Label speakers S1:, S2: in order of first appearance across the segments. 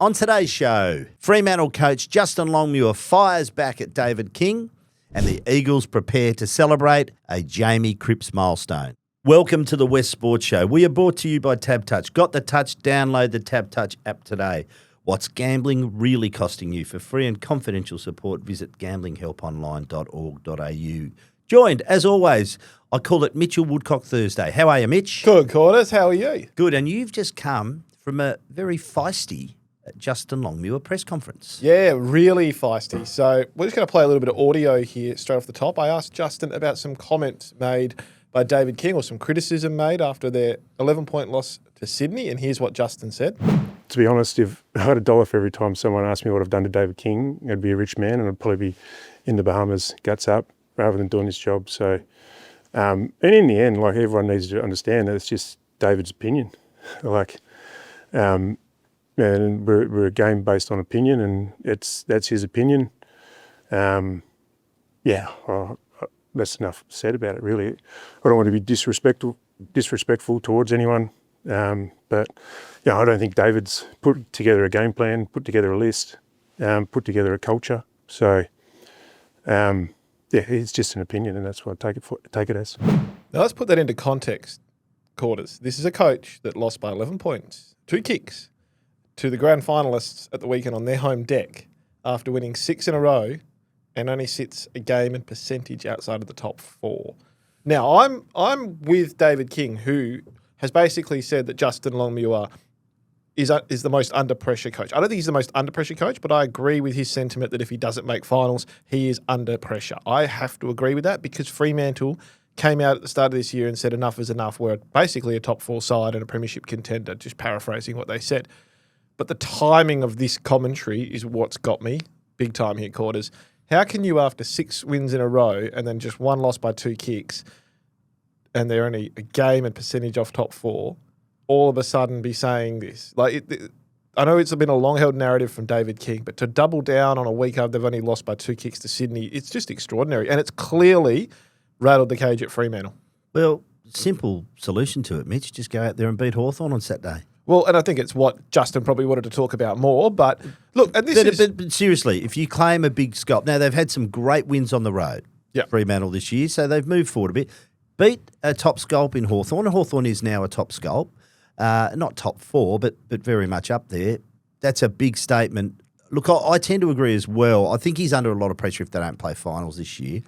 S1: On today's show, Fremantle coach Justin Longmuir fires back at David King and the Eagles prepare to celebrate a Jamie Cripps milestone. Welcome to the West Sports Show. We are brought to you by TabTouch. Got the touch? Download the TabTouch app today. What's gambling really costing you? For free and confidential support, visit gamblinghelponline.org.au. Joined, as always, I call it Mitchell Woodcock Thursday. How are you, Mitch?
S2: Good, Quarters. How are you?
S1: Good, and you've just come from a very feisty Justin Longmuir press conference.
S2: Yeah, really feisty. So we're just going to play a little bit of audio here straight off the top. I asked Justin about some comments made by David King or some criticism made after their 11-point loss to Sydney, and here's what Justin said.
S3: To be honest, if I had $1 for every time someone asked me what I've done to David King, I'd be a rich man and I'd probably be in the Bahamas, guts up, rather than doing this job. So, and in the end, like, everyone needs to understand that it's just David's opinion. And we're a game based on opinion, and that's his opinion. That's enough said about it, really. I don't want to be disrespectful towards anyone, but I don't think David's put together a game plan, put together a list, put together a culture. So, it's just an opinion, and that's what I take it as.
S2: Now let's put that into context, Quarters. This is a coach that lost by 11 points, 2 kicks, to the grand finalists at the weekend on their home deck after winning 6 in a row, and only sits a game and percentage outside of the top 4. Now, I'm with David King, who has basically said that Justin Longmuir is the most under pressure coach. I don't think he's the most under pressure coach, but I agree with his sentiment that if he doesn't make finals, he is under pressure. I have to agree with that because Fremantle came out at the start of this year and said enough is enough. We're basically a top 4 side and a premiership contender, just paraphrasing what they said. But the timing of this commentary is what's got me big time here, Quarters. How can you, after 6 wins in a row and then just 1 loss by 2 kicks, and they're only a game and percentage off top 4, all of a sudden be saying this? I know it's been a long-held narrative from David King, but to double down on a week after they've only lost by 2 kicks to Sydney, it's just extraordinary. And it's clearly rattled the cage at Fremantle.
S1: Well, simple solution to it, Mitch. Just go out there and beat Hawthorn on Saturday.
S2: Well, and I think it's what Justin probably wanted to talk about more. But look, and
S1: but seriously, if you claim a big scalp, now they've had some great wins on the road, Fremantle this year, so they've moved forward a bit. Beat a top scalp in Hawthorn. Hawthorn is now a top scalp, not top 4, but very much up there. That's a big statement. Look, I tend to agree as well. I think he's under a lot of pressure if they don't play finals this year.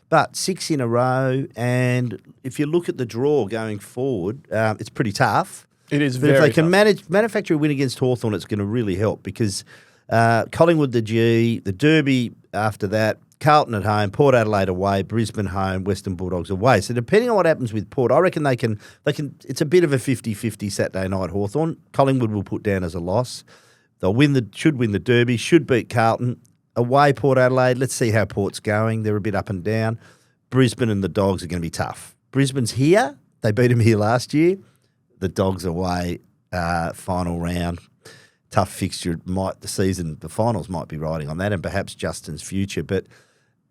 S1: But 6 in a row, and if you look at the draw going forward, it's pretty tough.
S2: It is
S1: but
S2: very
S1: if they can
S2: tough.
S1: manufacture a win against Hawthorn, it's going to really help because Collingwood, the G, the Derby after that, Carlton at home, Port Adelaide away, Brisbane home, Western Bulldogs away. So depending on what happens with Port, I reckon they can. It's a bit of a 50-50 Saturday night Hawthorn. Collingwood will put down as a loss. Should win the Derby, should beat Carlton. Away Port Adelaide, let's see how Port's going. They're a bit up and down. Brisbane and the Dogs are going to be tough. Brisbane's here. They beat them here last year. The Dogs away, final round. Tough fixture. The finals might be riding on that and perhaps Justin's future. But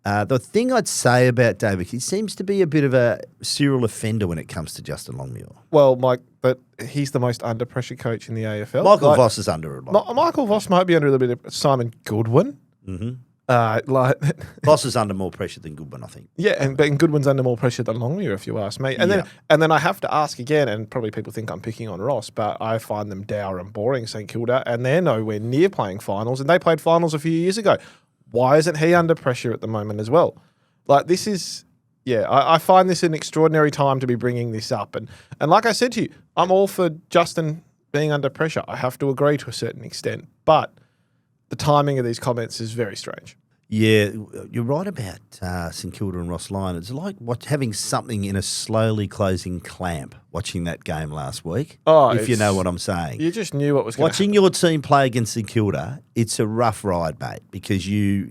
S1: the thing I'd say about David, he seems to be a bit of a serial offender when it comes to Justin Longmuir.
S2: Well, Mike, but he's the most under pressure coach in the AFL.
S1: Michael Voss is under a lot.
S2: Michael Voss might be under a little bit of Simon Goodwin.
S1: Mm-hmm.
S2: Voss
S1: is under more pressure than Goodwin, I think.
S2: Yeah, but Goodwin's under more pressure than Longmuir, if you ask me. And then I have to ask again, and probably people think I'm picking on Ross, but I find them dour and boring, St Kilda, and they're nowhere near playing finals, and they played finals a few years ago. Why isn't he under pressure at the moment as well? This is, I find this an extraordinary time to be bringing this up. And like I said to you, I'm all for Justin being under pressure. I have to agree to a certain extent, but the timing of these comments is very strange.
S1: Yeah, you're right about St Kilda and Ross Lyon. It's like having something in a slowly closing clamp watching that game last week, if you know what I'm saying.
S2: You just knew what was going to
S1: happen. Watching your team play against St Kilda, it's a rough ride, mate, because you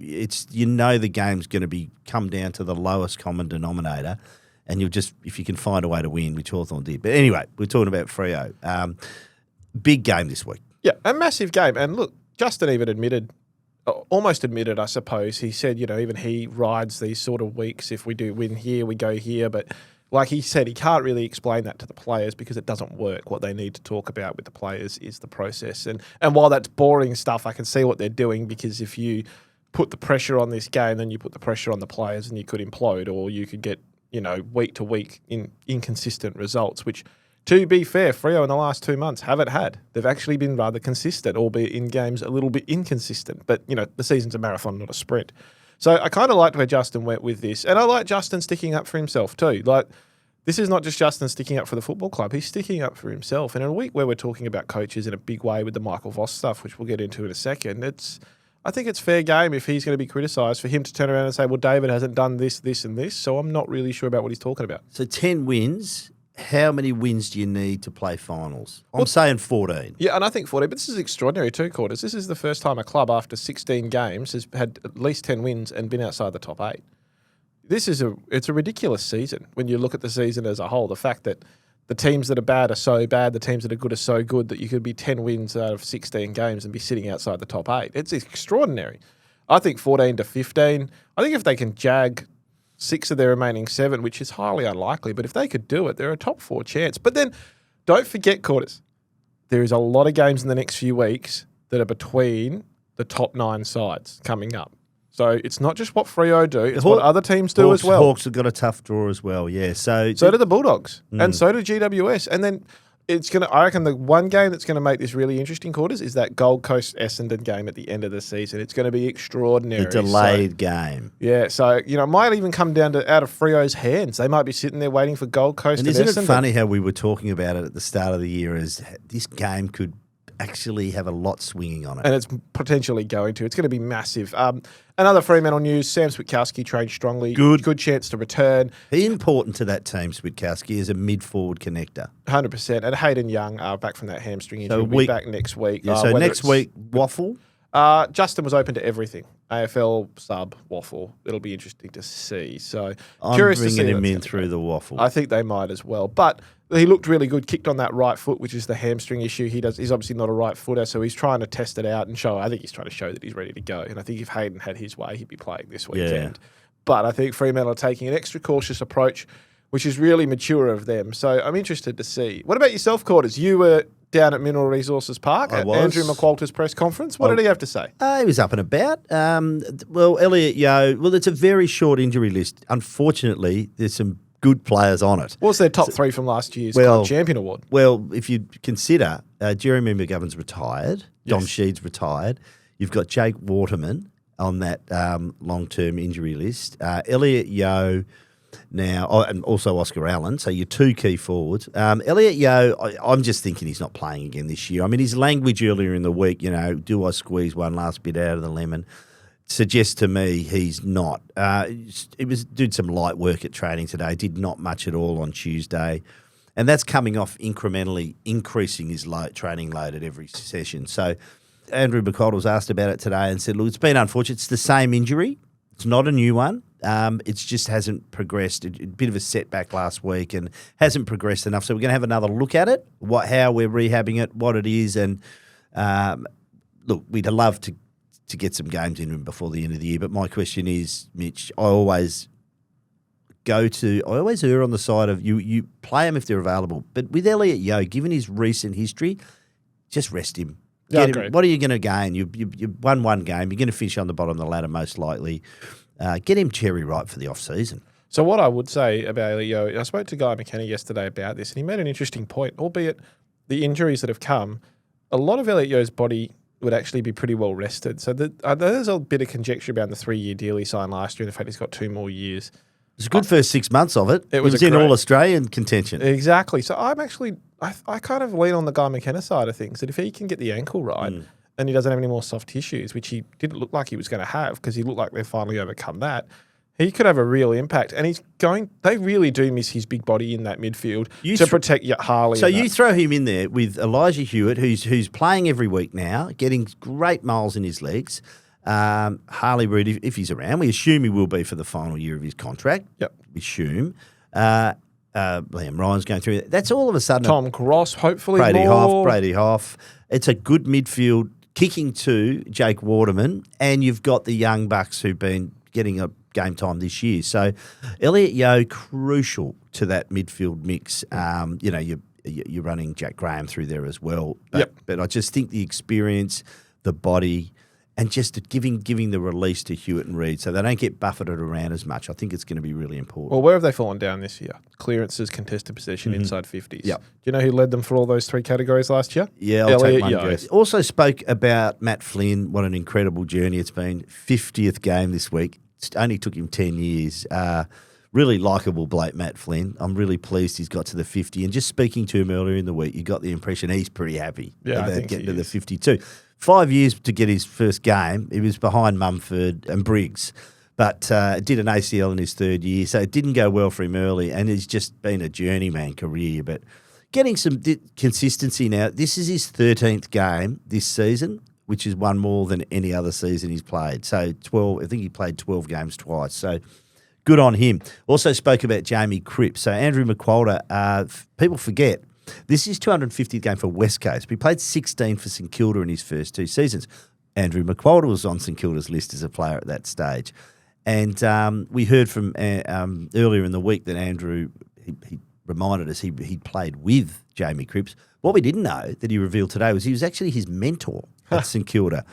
S1: know the game's going to come down to the lowest common denominator, and you'll just, if you can find a way to win, which Hawthorn did. But anyway, we're talking about Freo. Big game this week.
S2: Yeah, a massive game. And look, Justin even almost admitted, I suppose. He said, even he rides these sort of weeks. If we do win here, we go here. But like he said, he can't really explain that to the players because it doesn't work. What they need to talk about with the players is the process. And while that's boring stuff, I can see what they're doing, because if you put the pressure on this game, then you put the pressure on the players and you could implode, or you could get, week to week inconsistent results, which, to be fair, Freo in the last 2 months haven't had. They've actually been rather consistent, albeit in games a little bit inconsistent. But, the season's a marathon, not a sprint. So I kind of liked where Justin went with this. And I like Justin sticking up for himself too. Like, this is not just Justin sticking up for the football club. He's sticking up for himself. And in a week where we're talking about coaches in a big way with the Michael Voss stuff, which we'll get into in a second, I think it's fair game if he's going to be criticised for him to turn around and say, well, David hasn't done this, this and this. So I'm not really sure about what he's talking about.
S1: So 10 wins. How many wins do you need to play finals? I'm saying 14.
S2: Yeah, and I think 14, but this is extraordinary too, Quarters. This is the first time a club after 16 games has had at least 10 wins and been outside the top 8. It's a ridiculous season when you look at the season as a whole. The fact that the teams that are bad are so bad, the teams that are good are so good, that you could be 10 wins out of 16 games and be sitting outside the top 8. It's extraordinary. I think 14 to 15, I think if they can jag 6 of their remaining 7, which is highly unlikely, but if they could do it, they're a top 4 chance. But then, don't forget, Quarters, there is a lot of games in the next few weeks that are between the top 9 sides coming up. So it's not just what Freo do, it's what other teams do as well.
S1: Hawks have got a tough draw as well, yeah. So
S2: do the Bulldogs, and so do GWS. And then I reckon the one game that's going to make this really interesting, Quarters, is that Gold Coast Essendon game at the end of the season. It's going to be extraordinary.
S1: The delayed game.
S2: Yeah, so, it might even come down to out of Freo's hands. They might be sitting there waiting for Gold Coast and
S1: isn't
S2: Essendon.
S1: it funny how we were talking about it at the start of the year as this game could actually have a lot swinging on it.
S2: And it's potentially going to. It's going to be massive. Another Fremantle news, Sam Switkowski trained strongly. Good chance to return.
S1: Important to that team, Switkowski, as a mid-forward connector.
S2: 100%. And Hayden Young, back from that hamstring injury, will be back next week.
S1: Yeah, so next week, Waffle?
S2: Justin was open to everything. AFL, sub, Waffle. It'll be interesting to see. So
S1: I'm
S2: curious to see
S1: bringing him in through the Waffle.
S2: I think they might as well. But he looked really good, kicked on that right foot, which is the hamstring issue. He's obviously not a right footer, so he's trying to test it out and show. I think he's trying to show that he's ready to go. And I think if Hayden had his way, he'd be playing this weekend. Yeah. But I think Fremantle are taking an extra cautious approach, which is really mature of them. So I'm interested to see. What about yourself, Quarters? You were down at Mineral Resources Park at Andrew McQualter's press conference. What did he have to say?
S1: He was up and about. Elliot Yeo, it's a very short injury list. Unfortunately, there's some good players on it.
S2: What was their top 3 from last year's Club Champion Award?
S1: Well, if you consider Jeremy McGovern's retired, Dom Sheed's retired, you've got Jake Waterman on that long-term injury list, Elliot Yeo now, and also Oscar Allen, so your 2 key forwards. Elliot Yeo, I'm just thinking he's not playing again this year. I mean, his language earlier in the week, do I squeeze one last bit out of the lemon, suggests to me he's not. Did some light work at training today, did not much at all on Tuesday, and that's coming off incrementally increasing his training load at every session. So Andrew McCall was asked about it today and said, look, it's been unfortunate. It's the same injury. It's not a new one. It just hasn't progressed. A bit of a setback last week and hasn't progressed enough. So we're going to have another look at it, how we're rehabbing it, what it is. And look, we'd love to get some games in before the end of the year. But my question is, Mitch, I always err on the side of you play them if they're available. But with Elliot Yeo, given his recent history, just rest him.
S2: Yeah, him.
S1: What are you going to gain? You won one game. You're going to finish on the bottom of the ladder most likely. Get him cherry ripe for the off-season.
S2: So what I would say about Elliot Yeo, I spoke to Guy McKenna yesterday about this, and he made an interesting point, albeit the injuries that have come, a lot of Elliot Yeo's body would actually be pretty well rested. So there's a bit of conjecture about the 3-year deal he signed last year and the fact he's got 2 more years.
S1: It was a good first 6 months of it. It was in All-Australian contention.
S2: Exactly. So I'm actually, I kind of lean on the Guy McKenna side of things, that if he can get the ankle right and he doesn't have any more soft tissues, which he didn't look like he was going to have because he looked like they've finally overcome that, he could have a real impact. And they really do miss his big body in that midfield to protect Harley.
S1: So you throw him in there with Elijah Hewitt, who's playing every week now, getting great miles in his legs. Harley Reid, if he's around, we assume he will be for the final year of his contract.
S2: Yep.
S1: We assume. Liam Ryan's going through it. That's all of a sudden.
S2: Tom Cross, hopefully
S1: Brady Hoff. It's a good midfield kicking to Jake Waterman, and you've got the young bucks who've been getting game time this year. So Elliot Yeo, crucial to that midfield mix. You're running Jack Graham through there as well. But I just think the experience, the body, and just giving the release to Hewitt and Reid so they don't get buffeted around as much. I think it's going to be really important.
S2: Well, where have they fallen down this year? Clearances, contested possession, inside 50s.
S1: Yep.
S2: Do you know who led them for all those three categories last year?
S1: Yeah, I'll take one guess. Also spoke about Matt Flynn. What an incredible journey it's been. 50th game this week. It only took him 10 years. Really likeable bloke, Matt Flynn. I'm really pleased he's got to the 50. And just speaking to him earlier in the week, you got the impression he's pretty happy about getting to the 52. 5 years to get his first game. He was behind Mumford and Briggs, but did an ACL in his third year, so it didn't go well for him early, and he's just been a journeyman career. But getting some consistency now. This is his 13th game this season, which is one more than any other season he's played. So 12. I think he played 12 games twice. So good on him. Also spoke about Jamie Cripps. So Andrew McQualter, people forget, this is 250th game for West Coast. He played 16 for St Kilda in his first two seasons. Andrew McQualter was on St Kilda's list as a player at that stage. And we heard from earlier in the week that Andrew, he reminded us he'd played with Jamie Cripps. What we didn't know that he revealed today was he was actually his mentor at St Kilda.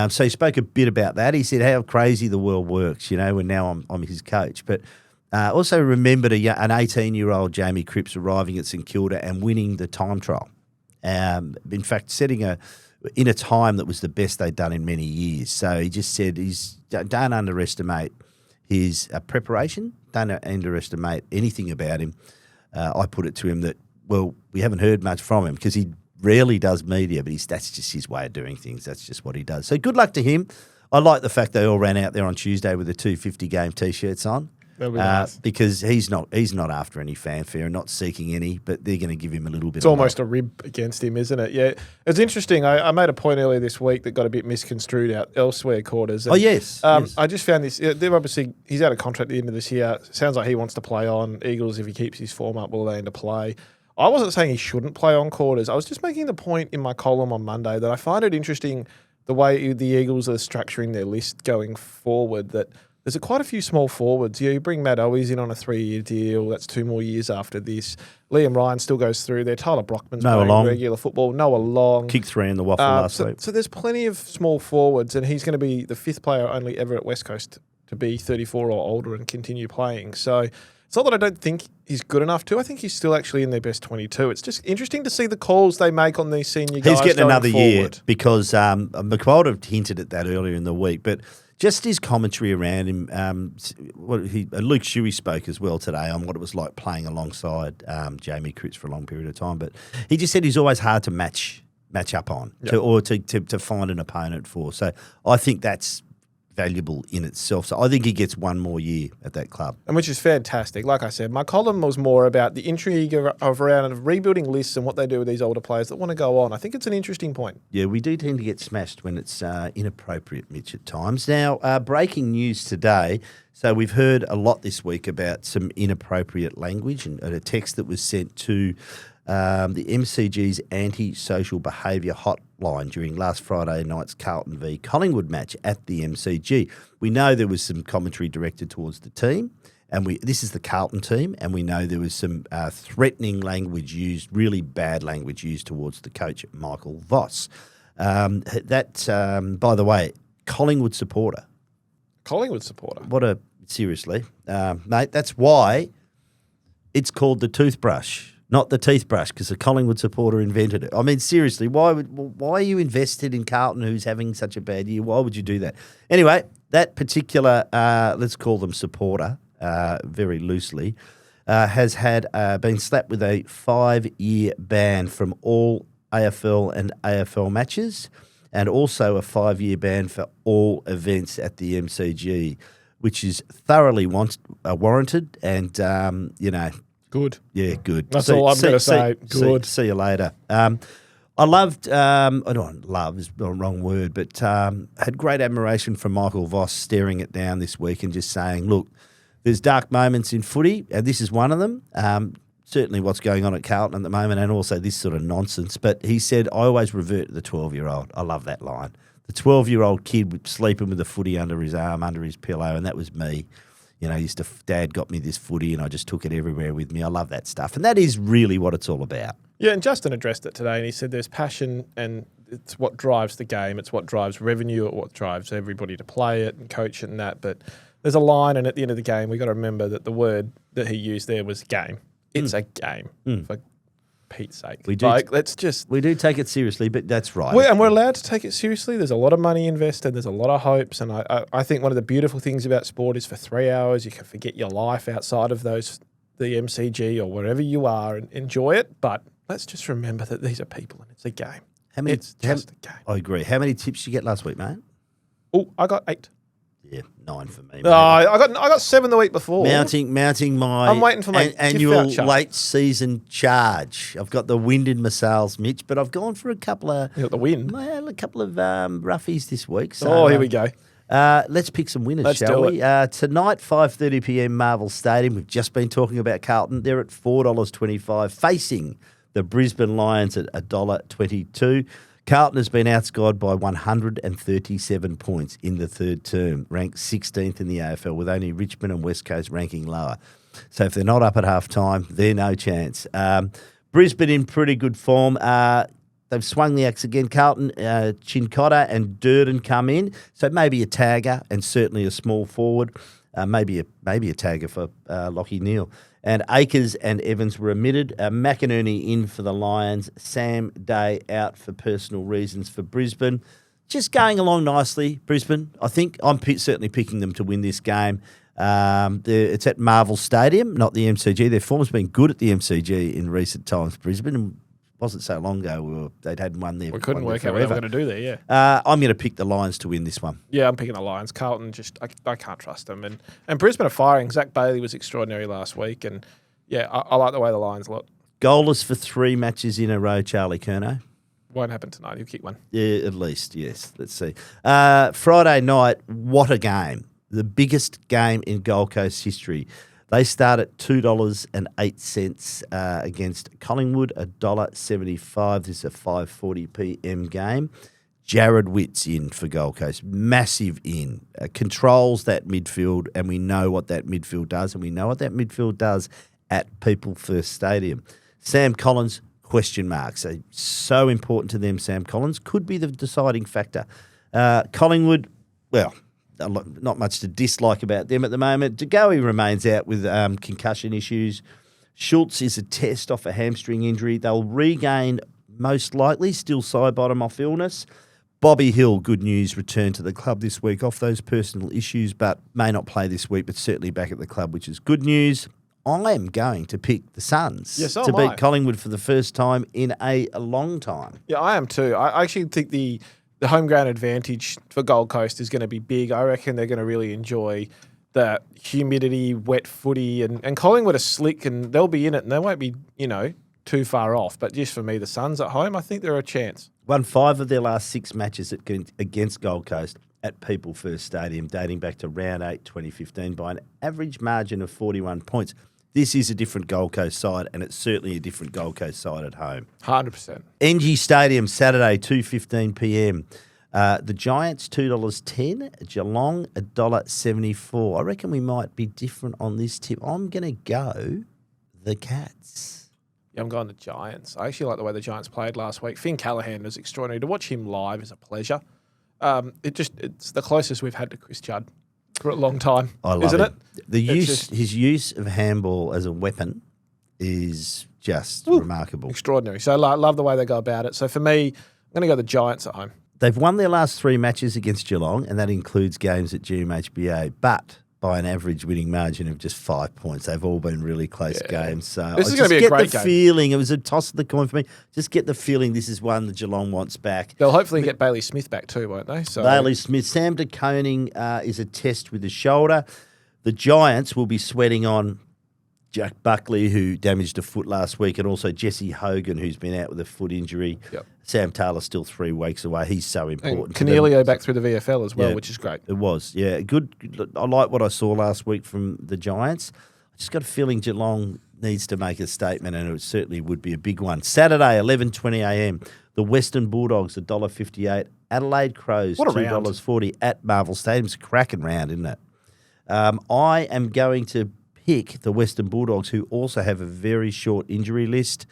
S1: So he spoke a bit about that. He said how crazy the world works, and now I'm his coach. But also remembered an 18-year-old Jamie Cripps arriving at St Kilda and winning the time trial. In fact, setting in a time that was the best they'd done in many years. So he just said don't underestimate his preparation. Don't underestimate anything about him. I put it to him that, we haven't heard much from him because he rarely does media, but that's just his way of doing things. That's just what he does. So good luck to him. I like the fact they all ran out there on Tuesday with the 250 game T-shirts on.
S2: Nice.
S1: Because he's not after any fanfare and not seeking any, but they're going to give him a little bit.
S2: It's almost a rib against him, isn't it? Yeah, it's interesting. I made a point earlier this week that got a bit misconstrued out elsewhere quarters. And,
S1: yes.
S2: I just found this. They're obviously he's out of contract at the end of this year. Sounds like he wants to play on. Eagles, if he keeps his form up, will land to play. I wasn't saying he shouldn't play on quarters. I was just making the point in my column on Monday that I find it interesting the way the Eagles are structuring their list going forward. That there's quite a few small forwards. You bring Matt Owies in on a 3-year deal. That's 2 more years after this. Liam Ryan still goes through there. Tyler Brockman's playing regular football. Noah Long.
S1: Kicked 3 in the waffle last week.
S2: So there's plenty of small forwards, and he's going to be the 5th player only ever at West Coast to be 34 or older and continue playing. So it's not that I don't think he's good enough to. I think he's still actually in their best 22. It's just interesting to see the calls they make on these senior guys.
S1: He's getting another
S2: forward.
S1: year because McQualter hinted at that earlier in the week, but just his commentary around him. Luke Shuey spoke as well today on what it was like playing alongside Jamie Cripps for a long period of time. But he just said he's always hard to match up on to find an opponent for. So I think that's valuable in itself. So I think he gets one more year at that club.
S2: And which is fantastic. Like I said, my column was more about the intrigue of rebuilding lists and what they do with these older players that want to go on. I think it's an interesting point.
S1: Yeah, we do tend to get smashed when it's inappropriate, Mitch, at times. Now, breaking news today. So we've heard a lot this week about some inappropriate language and a text that was sent to the MCG's anti-social behaviour hotline during last Friday night's Carlton v Collingwood match at the MCG. We know there was some commentary directed towards the team, and this is the Carlton team, and we know there was some threatening language used, really bad language used towards the coach, Michael Voss. By the way, Collingwood supporter. Seriously, mate, that's why it's called the toothbrush. Not the teeth brush, because a Collingwood supporter invented it. I mean, seriously, why are you invested in Carlton, who's having such a bad year? Why would you do that? Anyway, that particular, let's call them supporter, very loosely, has been slapped with a 5-year ban from all AFL and AFL matches, and also a 5-year ban for all events at the MCG, which is thoroughly warranted and,
S2: Good.
S1: Yeah, good.
S2: That's all I'm going to say. Good.
S1: See you later. I loved, I don't love is the wrong word, but had great admiration for Michael Voss staring it down this week and just saying, look, there's dark moments in footy, and this is one of them. Certainly what's going on at Carlton at the moment and also this sort of nonsense. But he said, I always revert to the 12-year-old. I love that line. The 12-year-old kid sleeping with a footy under his arm, under his pillow, and that was me. Dad got me this footy and I just took it everywhere with me. I love that stuff. And that is really what it's all about.
S2: Yeah, and Justin addressed it today and he said there's passion and it's what drives the game. It's what drives revenue. It's what drives everybody to play it and coach it and that. But there's a line, and at the end of the game, we've got to remember that the word that he used there was game. It's a game, for Pete's sake.
S1: We do
S2: We
S1: do take it seriously, but that's right.
S2: And we're allowed to take it seriously. There's a lot of money invested. There's a lot of hopes. And I think one of the beautiful things about sport is for 3 hours, you can forget your life outside of the MCG or wherever you are and enjoy it. But let's just remember that these are people and it's a game. It's just a game.
S1: I agree. How many tips did you get last week, mate?
S2: Oh, I got 8.
S1: Yeah, 9 for me.
S2: No, I got 7 the week before.
S1: Mounting my.
S2: I'm waiting for my
S1: annual
S2: gift voucher.
S1: late season charge. I've got the wind in my sails, Mitch, but I've gone for a couple of.
S2: You got the wind.
S1: Well, a couple of roughies this week. So,
S2: here we go.
S1: Let's pick some winners, shall we? Tonight, 5:30 p.m. Marvel Stadium. We've just been talking about Carlton. They're at $4.25, facing the Brisbane Lions at $1.22. Carlton has been outscored by 137 points in the third term, ranked 16th in the AFL, with only Richmond and West Coast ranking lower. So if they're not up at half-time, they're no chance. Brisbane in pretty good form. They've swung the axe again. Carlton, Chincotta and Durden come in. So maybe a tagger and certainly a small forward. Maybe a tagger for Lachie Neale. And Akers and Evans were omitted. McInerney in for the Lions. Sam Day out for personal reasons for Brisbane. Just going along nicely, Brisbane. I think I'm certainly picking them to win this game. It's at Marvel Stadium, not the MCG. Their form's been good at the MCG in recent times, Brisbane. It wasn't so long ago they'd had one there.
S2: We couldn't work out what they were going to do there,
S1: I'm going to pick the Lions to win this one.
S2: Yeah, I'm picking the Lions. Carlton, I can't trust them. And Brisbane are firing. Zach Bailey was extraordinary last week. And, yeah, I like the way the Lions look.
S1: Goalless for 3 matches in a row, Charlie Curnow.
S2: Won't happen tonight. He'll kick one.
S1: Yeah, at least, yes. Let's see. Friday night, what a game. The biggest game in Gold Coast history. They start at $2.08 against Collingwood, $1.75. This is a 5:40 p.m. game. Jared Witt's in for Gold Coast. Massive in. Controls that midfield, and we know what that midfield does, and we know what that midfield does at People First Stadium. Sam Collins, question marks. So important to them, Sam Collins. Could be the deciding factor. Collingwood, well, not much to dislike about them at the moment. DeGoey remains out with concussion issues. Schultz is a test off a hamstring injury. They'll regain, most likely, still Sidebottom off illness. Bobby Hill, good news, returned to the club this week off those personal issues, but may not play this week, but certainly back at the club, which is good news. I am going to pick the Suns to beat Collingwood for the first time in a long time.
S2: Yeah, I am too. I actually think the home ground advantage for Gold Coast is going to be big. I reckon they're going to really enjoy the humidity, wet footy, and Collingwood are slick and they'll be in it and they won't be, too far off. But just for me, the Suns at home, I think they're a chance.
S1: Won 5 of their last 6 matches against Gold Coast at People First Stadium, dating back to round 8, 2015, by an average margin of 41 points. This is a different Gold Coast side, and it's certainly a different Gold Coast side at home.
S2: 100%.
S1: NG Stadium, Saturday, 2:15 p.m. The Giants, $2.10. Geelong, $1.74. I reckon we might be different on this tip. I'm going to go the Cats.
S2: Yeah, I'm going the Giants. I actually like the way the Giants played last week. Finn Callaghan was extraordinary. To watch him live is a pleasure. It's the closest we've had to Chris Judd for a long time, isn't it?
S1: His use of handball as a weapon is just remarkable.
S2: Extraordinary. So I love the way they go about it. So for me, I'm going to go the Giants at home.
S1: They've won their last 3 matches against Geelong, and that includes games at GMHBA, but by an average winning margin of just 5 points. They've all been really close games. So
S2: this is going to be a great game.
S1: Feeling, it was a toss of the coin for me. Just get the feeling this is one that Geelong wants back.
S2: They'll hopefully get Bailey Smith back too, won't they? So
S1: Bailey Smith. Sam de Koning is a test with the shoulder. The Giants will be sweating on Jack Buckley, who damaged a foot last week, and also Jesse Hogan, who's been out with a foot injury.
S2: Yep.
S1: Sam Taylor's still 3 weeks away. He's so important.
S2: And Cornelio back through the VFL as well, which is great.
S1: It was, good. I like what I saw last week from the Giants. I just got a feeling Geelong needs to make a statement, and it certainly would be a big one. Saturday, 11:20 a.m. The Western Bulldogs, $1.58 Adelaide Crows,
S2: What a round.
S1: $2.40 at Marvel Stadium. It's a cracking round, isn't it? I am going to pick the Western Bulldogs, who also have a very short injury list.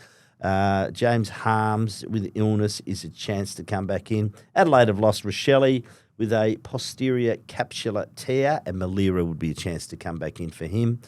S1: James Harms with illness is a chance to come back in. Adelaide have lost Rochelle with a posterior capsular tear, and Malira would be a chance to come back in for him.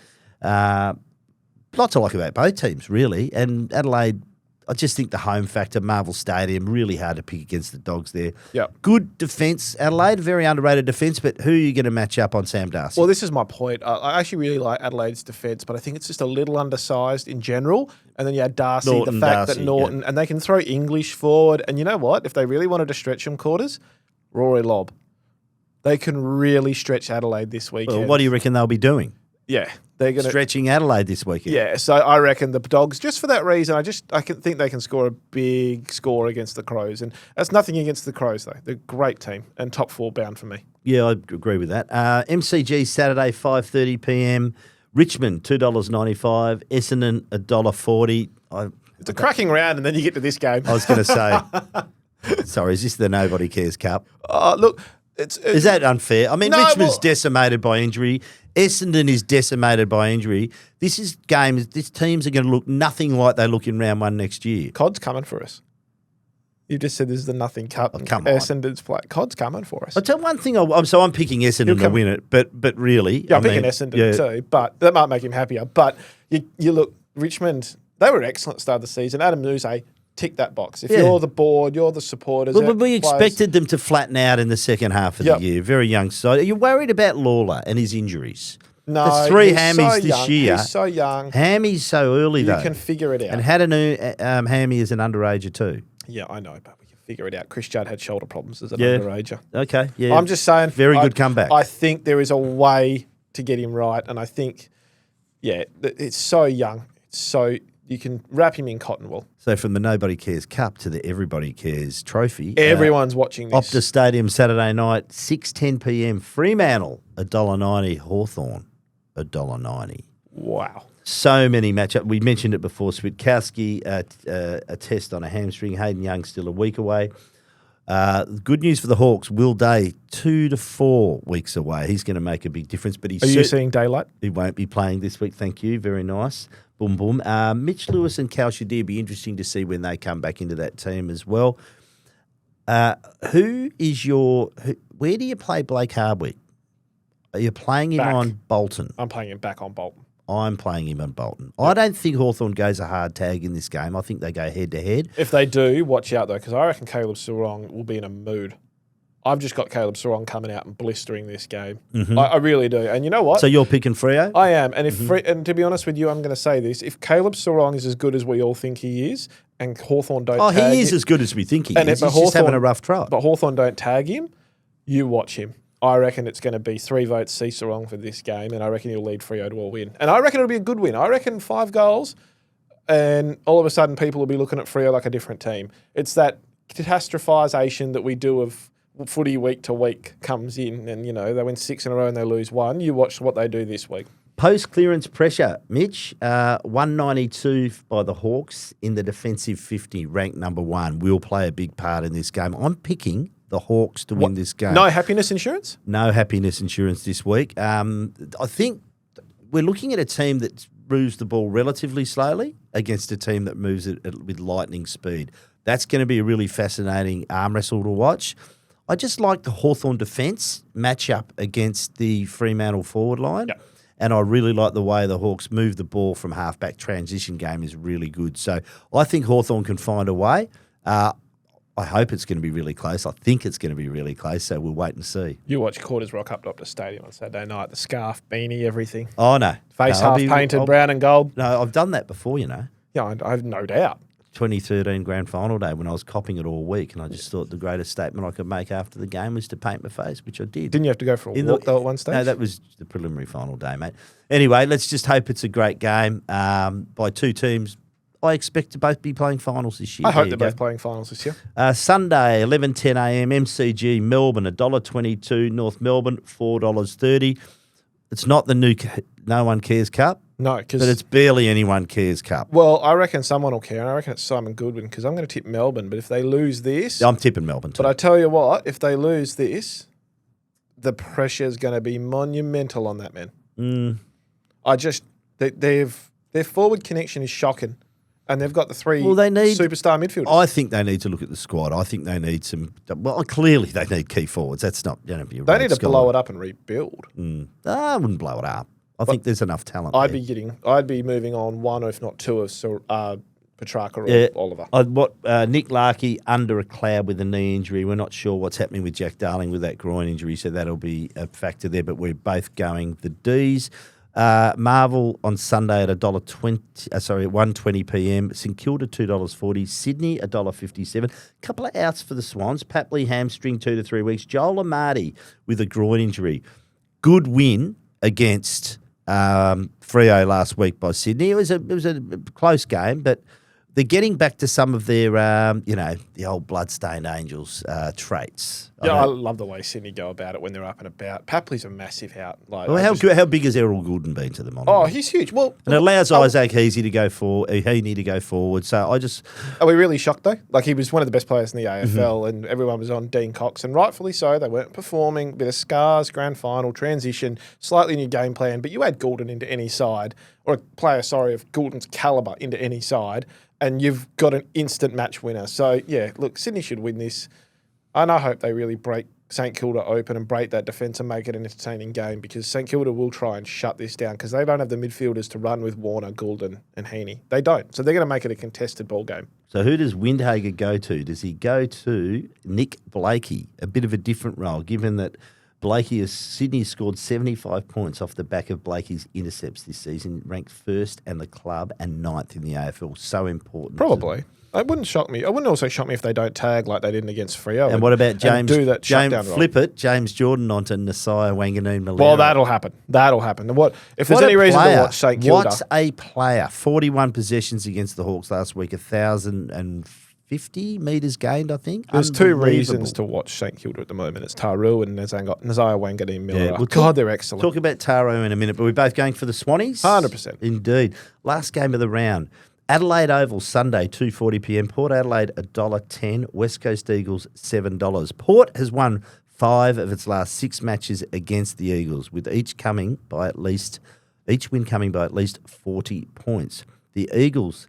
S1: Lots to like about both teams, really. And Adelaide, I just think the home factor, Marvel Stadium, really hard to pick against the Dogs there.
S2: Yep.
S1: Good defence, Adelaide, very underrated defence, but who are you going to match up on Sam Darcy?
S2: Well, this is my point. I actually really like Adelaide's defence, but I think it's just a little undersized in general. And then you had Darcy,
S1: Norton,
S2: the fact
S1: Darcy,
S2: that Norton, and they can throw English forward. And you know what? If they really wanted to stretch them quarters, Rory Lobb. They can really stretch Adelaide this weekend.
S1: Well, what do you reckon they'll be doing?
S2: Yeah, they're going to
S1: Stretching Adelaide this weekend.
S2: Yeah, so I reckon the Dogs, just for that reason, I can think they can score a big score against the Crows. And that's nothing against the Crows, though. They're a great team and top four bound for me.
S1: Yeah, I agree with that. MCG Saturday, 5:30 p.m. Richmond, $2.95. Essendon, $1.40.
S2: It's a cracking round, and then you get to this game.
S1: I was going to say, sorry, is this the Nobody Cares Cup?
S2: Look,
S1: Is that unfair? I mean,
S2: No,
S1: Richmond's
S2: well-
S1: decimated by injury. Essendon is decimated by injury. These teams are going to look nothing like they look in round one next year.
S2: COD's coming for us. You just said this is the nothing cup.
S1: come on.
S2: Essendon's play. COD's coming for us.
S1: I'll tell you one thing. I'm picking Essendon to win it, but really,
S2: Yeah, I'm picking Essendon too, but that might make him happier. But you look, Richmond, they were an excellent start of the season. Adam Nuzay, tick that box. If you're the board, you're the supporters.
S1: Well, we expected them to flatten out in the second half of the year. Very young side. Are you worried about Lawler and his injuries?
S2: No,
S1: There's three
S2: he's
S1: hammies
S2: so
S1: this
S2: young.
S1: year.
S2: He's so young.
S1: Hammy's so early, though.
S2: You can figure it out.
S1: And Haddanu Hammy is an underager too.
S2: Yeah, I know, but we can figure it out. Chris Judd had shoulder problems as an
S1: Yeah.
S2: underager.
S1: Okay, yeah.
S2: I'm just saying.
S1: Very good comeback.
S2: I think there is a way to get him right, and I think, it's so young. It's so you can wrap him in cotton wool.
S1: So from the Nobody Cares Cup to the Everybody Cares Trophy.
S2: Everyone's watching this.
S1: Optus Stadium Saturday night, 6:10 p.m. Fremantle, $1.90. Hawthorn, $1.90.
S2: Wow.
S1: So many matchups. We mentioned it before. Switkowski, a test on a hamstring. Hayden Young still a week away. Good news for the Hawks. Will Day, 2 to 4 weeks away. He's going to make a big difference. But
S2: Are you seeing daylight?
S1: He won't be playing this week. Thank you. Very nice. Boom, boom. Mitch Lewis and Cal Shadir, be interesting to see when they come back into that team as well. Where do you play Blake Hardwick? Are you playing him
S2: Back.
S1: on Bolton?
S2: I'm playing him back on Bolton.
S1: I'm playing him on Bolton. I don't think Hawthorn goes a hard tag in this game. I think they go head-to-head.
S2: If they do, watch out though, because I reckon Caleb Sarong will be in a mood. I've just got Caleb Sarong coming out and blistering this game. I really do. And you know what?
S1: So you're picking Freo?
S2: I am. And and to be honest with you, I'm going to say this. If Caleb Sarong is as good as we all think he is, and Hawthorn don't tag
S1: he is
S2: him,
S1: as good as we think he
S2: and
S1: is.
S2: if
S1: He's just having a rough try.
S2: But Hawthorn don't tag him, you watch him. I reckon it's going to be 3 votes C Sarong for this game, and I reckon he'll lead Freo to a win. And I reckon it'll be a good win. I reckon 5 goals, and all of a sudden people will be looking at Freo like a different team. It's that catastrophisation that we do of footy week to week comes in, and they win 6 in a row and they lose 1. You watch what they do this week.
S1: Post-clearance pressure, Mitch, 192 by the Hawks in the defensive 50, ranked number 1, will play a big part in this game. I'm picking the Hawks to win this game.
S2: No happiness insurance?
S1: No happiness insurance this week. I think we're looking at a team that moves the ball relatively slowly against a team that moves it with lightning speed. That's going to be a really fascinating arm wrestle to watch. I just like the Hawthorn defence matchup against the Fremantle forward line.
S2: Yep.
S1: And I really like the way the Hawks move the ball from halfback. Transition game is really good. So I think Hawthorn can find a way. I hope it's going to be really close. I think it's going to be really close, so we'll wait and see.
S2: You watch Quarters rock up to Optus Stadium on Saturday night, the scarf, beanie, everything.
S1: Oh, no.
S2: Face
S1: No,
S2: half painted, brown and gold.
S1: No, I've done that before,
S2: Yeah, I have no doubt.
S1: 2013 grand final day when I was copying it all week, and I just thought the greatest statement I could make after the game was to paint my face, which I did.
S2: Didn't you have to go for a walk, though, at one stage?
S1: No, that was the preliminary final day, mate. Anyway, let's just hope it's a great game by two teams. I expect to both be playing finals this year.
S2: I hope
S1: There
S2: they're
S1: you
S2: both playing finals this year.
S1: Sunday, 11:10 a.m. MCG, Melbourne, $1.22. North Melbourne, $4.30. It's not the new No One Cares Cup.
S2: No,
S1: But
S2: because
S1: it's barely anyone cares cup.
S2: well, I reckon someone will care, and I reckon it's Simon Goodwin because I'm going to tip Melbourne. But if they lose this,
S1: I'm tipping Melbourne too.
S2: but I tell you what, if they lose this, the pressure is going to be monumental on that man. I just their forward connection is shocking, and they've got the three superstar midfielders.
S1: I think they need to look at the squad. I think they need some. Well, clearly they need key forwards. That's not going to be.
S2: They need to blow it up and rebuild.
S1: I wouldn't blow it up. I think there's enough talent.
S2: I'd
S1: there.
S2: be moving on one, if not two, of Petrarca or Oliver.
S1: Nick Larkey under a cloud with a knee injury. We're not sure what's happening with Jack Darling with that groin injury, so that'll be a factor there. But we're both going the D's. Marvel on Sunday at $1:20 p.m. St Kilda $2.40. Sydney $1.57. A couple of outs for the Swans. Papley hamstring 2 to 3 weeks. Joel Amadi with a groin injury. Good win against Freo last week by Sydney. It was a close game, but they're getting back to some of their the old bloodstained Angels traits.
S2: Yeah, I love the way Sydney go about it when they're up and about. Papley's a massive out.
S1: How big has Errol Goulden been to them?
S2: He's huge. Well,
S1: and it allows Isaac Heasey to go Heaney to go forward. So
S2: are we really shocked though? Like he was one of the best players in the AFL, and everyone was on Dean Cox, and rightfully so. They weren't performing. Bit of scars, grand final, transition, slightly new game plan. But you add Goulden into any side, or a player, of Goulden's calibre into any side, and you've got an instant match winner. So yeah, look, Sydney should win this. And I hope they really break St Kilda open and break that defence and make it an entertaining game, because St Kilda will try and shut this down because they don't have the midfielders to run with Warner, Goulden and Heaney. They don't. So they're going to make it a contested ball game.
S1: So who does Windhager go to? Does he go to Nick Blakey? A bit of a different role, given that Sydney scored 75 points off the back of Blakey's intercepts this season, ranked first and the club and 9th in the AFL. So important.
S2: Probably. It wouldn't shock me. It wouldn't also shock me if they don't tag like they didn't against Freo.
S1: And what about James?
S2: Do that shutdown role.
S1: Flip it, James Jordan onto Nasiah Wanganeen-Malera.
S2: Well, that'll happen. If there's any reason to watch St Kilda.
S1: What's a player? 41 possessions against the Hawks last week, 1,050 metres gained, I think.
S2: There's two reasons to watch St Kilda at the moment. It's Taru and Nasiah Wanganeen-Malera.
S1: Yeah,
S2: they're excellent.
S1: Talk about Taru in a minute, but we're both going for the Swannies?
S2: 100%.
S1: Indeed. Last game of the round. Adelaide Oval, Sunday, 2:40 p.m. Port Adelaide, $1.10. West Coast Eagles, $7. Port has won 5 of its last 6 matches against the Eagles, with each win coming by at least 40 points. The Eagles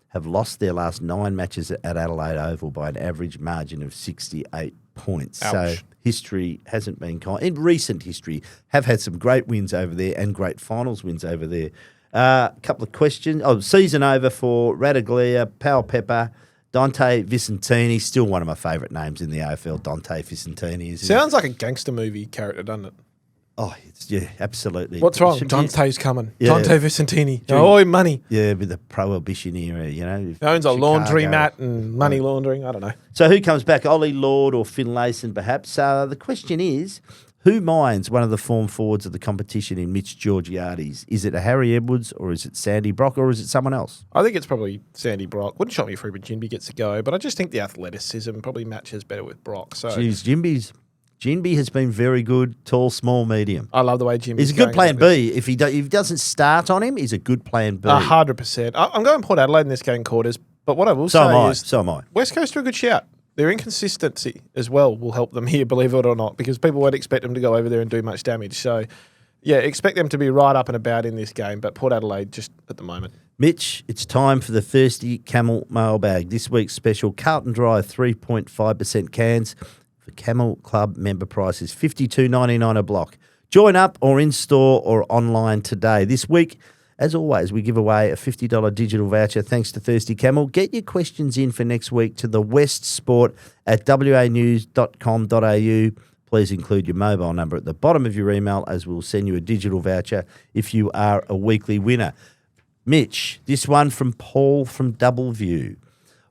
S1: have lost their last 9 matches at Adelaide Oval by an average margin of 68 points.
S2: Ouch.
S1: So history hasn't been kind. In recent history, have had some great wins over there and great finals wins over there. A couple of questions. Season over for Radaglia, Powell Pepper, Dante Vicentini. Still one of my favourite names in the AFL, Dante Vicentini.
S2: Sounds like a gangster movie character, doesn't it?
S1: Oh, yeah, absolutely.
S2: What's wrong? Dante's coming.
S1: Yeah.
S2: Dante Vicentini. Oh, money.
S1: Yeah, with the Prohibition era,
S2: Owns a laundry mat and money laundering. I don't know.
S1: So who comes back? Ollie Lord or Finn Layson, perhaps? The question is, who minds one of the form forwards of the competition in Mitch Georgiades? Is it a Harry Edwards or is it Sandy Brock or is it someone else?
S2: I think it's probably Sandy Brock. Wouldn't shock me if Ruben Jinby gets a go, but I just think the athleticism probably matches better with Brock. So,
S1: jeez, Jinby has been very good, tall, small, medium.
S2: I love the way Jinby's
S1: He's a good plan B. If he doesn't start on him, he's a good plan B.
S2: 100%. I'm going Port Adelaide in this game, Quarters, but what I will say is...
S1: So am I.
S2: West Coast are a good shout. Their inconsistency as well will help them here, believe it or not, because people won't expect them to go over there and do much damage. So, yeah, expect them to be right up and about in this game, but Port Adelaide just at the moment.
S1: Mitch, it's time for the Thirsty Camel mailbag. This week's special Carlton Dry 3.5% cans for Camel Club member price is $52.99 a block. Join up or in-store or online today. This week, as always, we give away a $50 digital voucher thanks to Thirsty Camel. Get your questions in for next week to TheWestSport at wanews.com.au. Please include your mobile number at the bottom of your email as we'll send you a digital voucher if you are a weekly winner. Mitch, this one from Paul from Doubleview.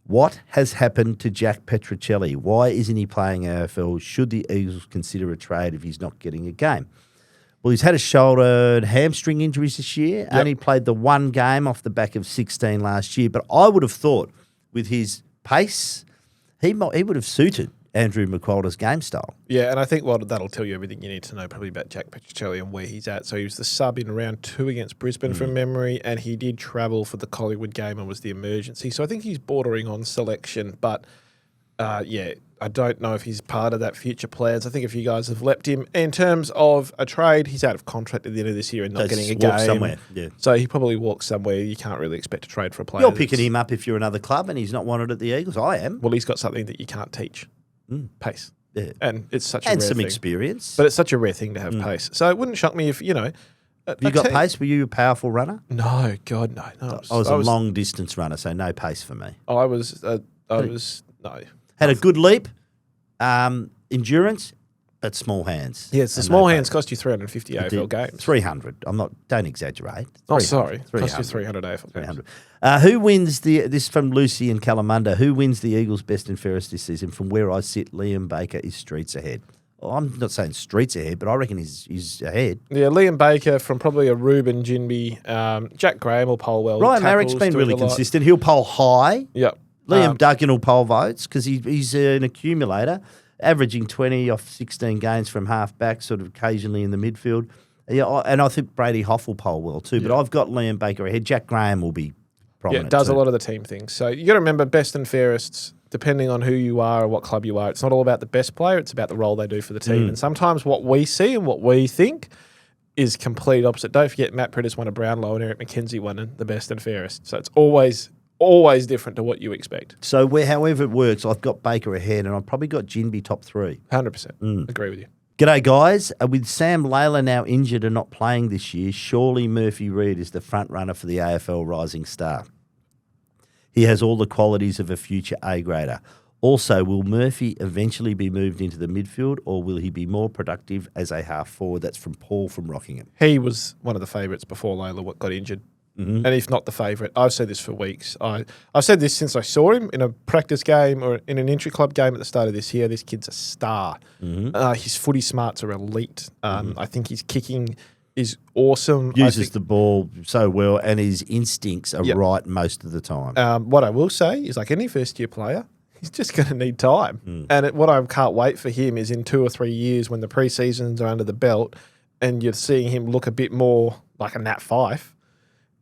S1: What has happened to Jack Petrocelli? Why isn't he playing AFL? Should the Eagles consider a trade if he's not getting a game? Well, he's had a shoulder and hamstring injuries this year.
S2: Yep.
S1: Only played the one game off the back of 16 last year. But I would have thought with his pace, he would have suited Andrew McQualter's game style.
S2: Yeah, and I think that'll tell you everything you need to know probably about Jack Petricelli and where he's at. So he was the sub in round 2 against Brisbane from memory, and he did travel for the Collingwood game and was the emergency. So I think he's bordering on selection, but I don't know if he's part of that future plans. I think if you guys have leapt him in terms of a trade, he's out of contract at the end of this year and not getting a game.
S1: Somewhere. Yeah.
S2: So he probably walks somewhere. You can't really expect to trade for a player.
S1: You're picking him up if you're another club and he's not wanted at the Eagles. I am.
S2: Well, he's got something that you can't teach. Pace.
S1: Yeah.
S2: And it's such a
S1: and
S2: rare
S1: some
S2: thing.
S1: experience.
S2: But it's such a rare thing to have pace. So it wouldn't shock me if,
S1: you got pace? Were you a powerful runner?
S2: No, God, no.
S1: I was a long distance runner, so no pace for me.
S2: I was no.
S1: Had a good leap, endurance, but small hands.
S2: Yeah, it's the small hands cost you 350 AFL games.
S1: 300. Don't exaggerate.
S2: Oh, sorry.
S1: 300.
S2: Cost you 300 AFL
S1: 300. Who wins this from Lucy and Kalamunda? Who wins the Eagles best and fairest this season? From where I sit, Liam Baker is streets ahead. Well, I'm not saying streets ahead, but I reckon he's ahead.
S2: Yeah, Liam Baker from probably a Ruben Ginby. Jack Graham will poll well.
S1: Ryan Marrick's been really consistent. He'll poll high.
S2: Yep.
S1: Liam Duggan will poll votes because he's an accumulator, averaging 20 off 16 games from half back, sort of occasionally in the midfield. Yeah, and I think Brady Hoff will poll well too, but I've got Liam Baker ahead. Jack Graham will be prominent.
S2: Yeah, does
S1: too.
S2: a lot of the team things. So you got to remember, best and fairest, depending on who you are or what club you are, it's not all about the best player, it's about the role they do for the team. And sometimes what we see and what we think is complete opposite. Don't forget, Matt Priddis won a Brownlow and Eric McKenzie won the best and fairest. So it's always different to what you expect.
S1: So however it works, I've got Baker ahead and I've probably got Ginby top 3.
S2: 100%. Agree with you.
S1: G'day, guys. With Sam Layla now injured and not playing this year, surely Murphy Reid is the front runner for the AFL Rising Star. He has all the qualities of a future A-grader. Also, will Murphy eventually be moved into the midfield or will he be more productive as a half forward? That's from Paul from Rockingham.
S2: He was one of the favourites before Layla got injured. And if not the favourite, I've said this for weeks. I've said this since I saw him in a practice game or in an entry club game at the start of this year. This kid's a star. His footy smarts are elite. I think his kicking is awesome.
S1: Uses the ball so well and his instincts are right most of the time.
S2: What I will say is, like any first-year player, he's just going to need time. And what I can't wait for him is in 2 or 3 years when the pre-seasons are under the belt and you're seeing him look a bit more like a Nat Fyfe,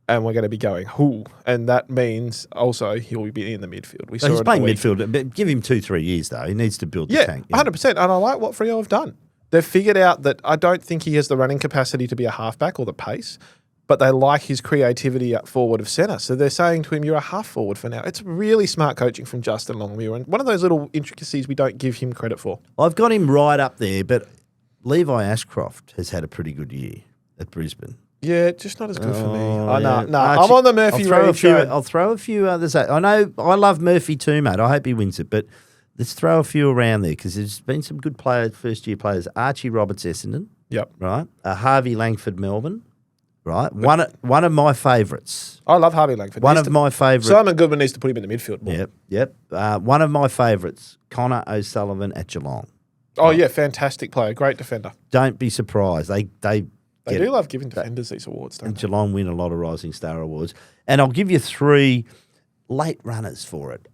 S2: and we're going to be going, whoo. And that means also he'll be in the midfield.
S1: He's playing midfield. But give him 2-3 years, though. He needs to build the tank.
S2: 100%. And I like what Freo have done. They've figured out that I don't think he has the running capacity to be a halfback or the pace, but they like his creativity at forward of centre. So they're saying to him, you're a half forward for now. It's really smart coaching from Justin Longmuir. And one of those little intricacies we don't give him credit for.
S1: I've got him right up there, but Levi Ashcroft has had a pretty good year at Brisbane.
S2: Yeah, just not as good for me. No,
S1: Archie,
S2: I'm on the Murphy Reid train.
S1: I'll throw a few others out. I know I love Murphy too, mate. I hope he wins it, but let's throw a few around there because there's been some good players, first-year players. Archie Roberts, Essendon.
S2: Yep.
S1: Right. Harvey Langford, Melbourne. Right. One of my favourites.
S2: I love Harvey Langford.
S1: One of my favourites.
S2: Simon Goodman needs to put him in the midfield more.
S1: Yep. One of my favourites, Connor O'Sullivan at Geelong.
S2: Oh, yeah, fantastic player. Great defender.
S1: Don't be surprised. They
S2: do love giving defenders these awards, don't
S1: and
S2: they?
S1: Geelong win a lot of Rising Star awards. And I'll give you 3 late runners for it.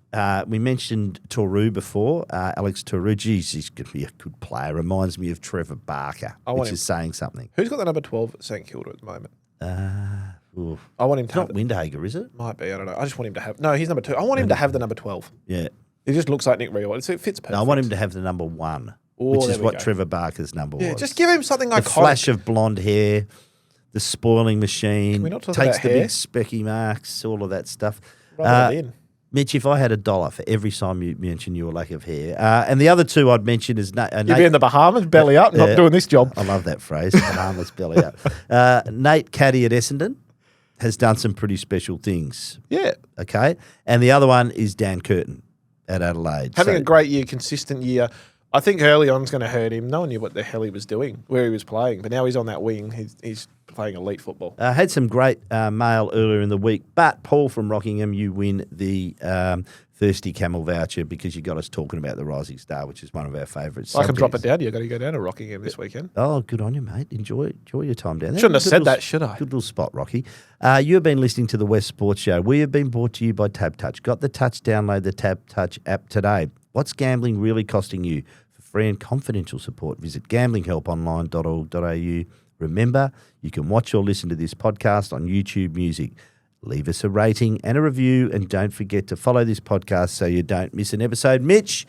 S1: We mentioned Toru before. Alex Toru, geez, he's going to be a good player. Reminds me of Trevor Barker, which is saying something.
S2: Who's got the number 12 at St Kilda at the moment?
S1: I
S2: want him to
S1: have... Not Windhager, is it?
S2: Might be, I don't know. I just want him to have... No, he's number 2. I want him to have the number 12.
S1: Yeah.
S2: He just looks like Nick Riewoldt. It fits perfect.
S1: No, I want him to have the number 1. Which is what Trevor Barker's number was.
S2: Yeah, just give him something iconic.
S1: The flash of blonde hair, the spoiling machine,
S2: Can we not talk
S1: takes
S2: about
S1: the
S2: hair?
S1: big specky marks, all of that stuff.
S2: Rub it in.
S1: Mitch, if I had $1 for every time you mention your lack of hair, and the other 2 I'd mention is Nate.
S2: You'd be in the Bahamas, belly up, not doing this job.
S1: I love that phrase, Bahamas, belly up. Nate Caddy at Essendon has done some pretty special things.
S2: Yeah.
S1: Okay. And the other one is Dan Curtin at Adelaide.
S2: Having a great year, consistent year. I think early on is going to hurt him. No one knew what the hell he was doing, where he was playing. But now he's on that wing. He's playing elite football.
S1: Had some great mail earlier in the week. But Paul from Rockingham, you win the Thirsty Camel voucher because you got us talking about the Rising Star, which is one of our favourite
S2: I can drop it
S1: subjects.
S2: down. You've got to go down to Rockingham this weekend.
S1: Oh, good on you, mate. Enjoy your time down there.
S2: Shouldn't have
S1: Good
S2: said
S1: little-
S2: that, should I?
S1: Good little spot, Rocky. You have been listening to the West Sports Show. We have been brought to you by Tab Touch. Got the touch? Download the Tab Touch app today. What's gambling really costing you? For free and confidential support, visit gamblinghelponline.org.au. Remember, you can watch or listen to this podcast on YouTube Music. Leave us a rating and a review, and don't forget to follow this podcast so you don't miss an episode. Mitch,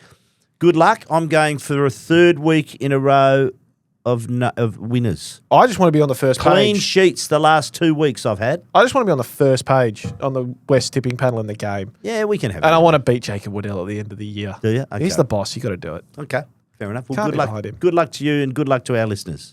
S1: good luck. I'm going for a third week in a row of winners.
S2: I just want to be on the first
S1: Clean
S2: page.
S1: sheets the last 2 weeks I've had.
S2: I just want to be on the first page on the West tipping panel in the game.
S1: Yeah, we can have
S2: And
S1: it.
S2: I want to beat Jacob Woodell at the end of the year.
S1: Do you? Okay.
S2: He's the boss. You got to do it.
S1: Okay, fair enough. Well,
S2: Can't
S1: good
S2: be
S1: luck.
S2: behind him.
S1: Good luck to you and good luck to our listeners.